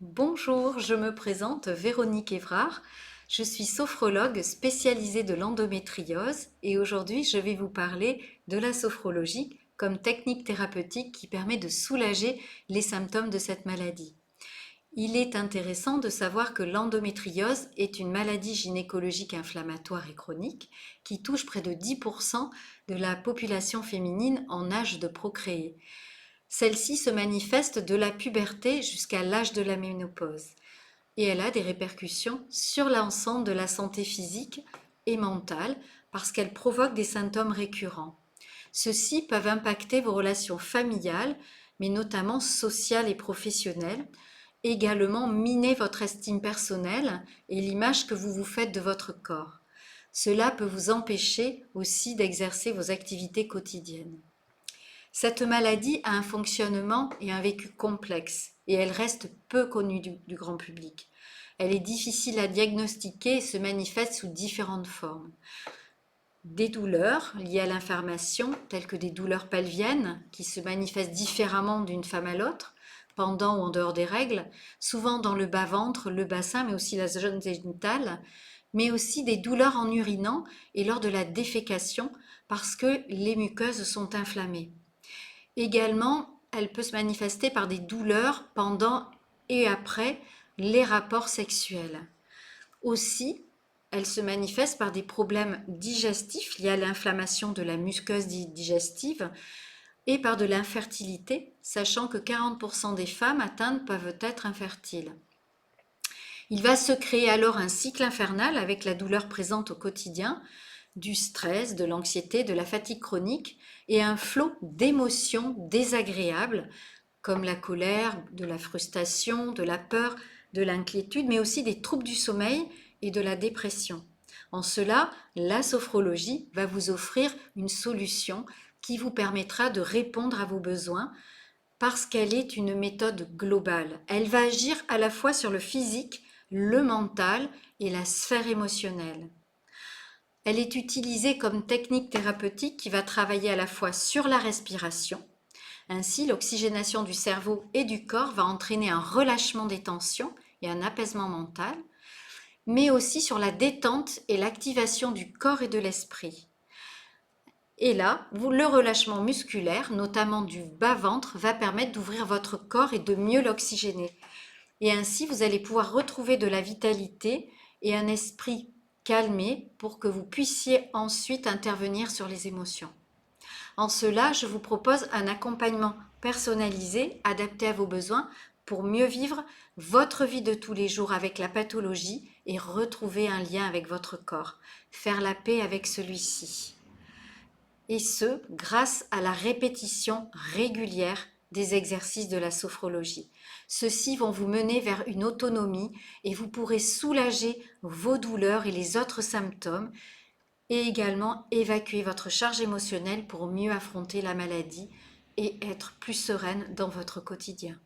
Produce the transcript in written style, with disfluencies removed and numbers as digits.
Bonjour, je me présente Véronique Évrard. Je suis sophrologue spécialisée de l'endométriose et aujourd'hui je vais vous parler de la sophrologie comme technique thérapeutique qui permet de soulager les symptômes de cette maladie. Il est intéressant de savoir que l'endométriose est une maladie gynécologique inflammatoire et chronique qui touche près de 10% de la population féminine en âge de procréer. Celle-ci se manifeste de la puberté jusqu'à l'âge de la ménopause et elle a des répercussions sur l'ensemble de la santé physique et mentale parce qu'elle provoque des symptômes récurrents. Ceux-ci peuvent impacter vos relations familiales, mais notamment sociales et professionnelles, également miner votre estime personnelle et l'image que vous vous faites de votre corps. Cela peut vous empêcher aussi d'exercer vos activités quotidiennes. Cette maladie a un fonctionnement et un vécu complexe et elle reste peu connue du grand public. Elle est difficile à diagnostiquer et se manifeste sous différentes formes. Des douleurs liées à l'inflammation, telles que des douleurs pelviennes, qui se manifestent différemment d'une femme à l'autre, pendant ou en dehors des règles, souvent dans le bas-ventre, le bassin, mais aussi la zone génitale, mais aussi des douleurs en urinant et lors de la défécation, parce que les muqueuses sont inflammées. Également, elle peut se manifester par des douleurs pendant et après les rapports sexuels. Aussi, elle se manifeste par des problèmes digestifs liés à l'inflammation de la muqueuse digestive et par de l'infertilité, sachant que 40% des femmes atteintes peuvent être infertiles. Il va se créer alors un cycle infernal avec la douleur présente au quotidien, du stress, de l'anxiété, de la fatigue chronique et un flot d'émotions désagréables comme la colère, de la frustration, de la peur, de l'inquiétude, mais aussi des troubles du sommeil et de la dépression. En cela, la sophrologie va vous offrir une solution qui vous permettra de répondre à vos besoins parce qu'elle est une méthode globale. Elle va agir à la fois sur le physique, le mental et la sphère émotionnelle. Elle est utilisée comme technique thérapeutique qui va travailler à la fois sur la respiration. Ainsi, l'oxygénation du cerveau et du corps va entraîner un relâchement des tensions et un apaisement mental, mais aussi sur la détente et l'activation du corps et de l'esprit. Et là, le relâchement musculaire, notamment du bas-ventre, va permettre d'ouvrir votre corps et de mieux l'oxygéner. Et ainsi, vous allez pouvoir retrouver de la vitalité et un esprit calmé pour que vous puissiez ensuite intervenir sur les émotions. En cela, je vous propose un accompagnement personnalisé, adapté à vos besoins, pour mieux vivre votre vie de tous les jours avec la pathologie et retrouver un lien avec votre corps, faire la paix avec celui-ci. Et ce, grâce à la répétition régulière des exercices de la sophrologie. Ceux-ci vont vous mener vers une autonomie et vous pourrez soulager vos douleurs et les autres symptômes et également évacuer votre charge émotionnelle pour mieux affronter la maladie et être plus sereine dans votre quotidien.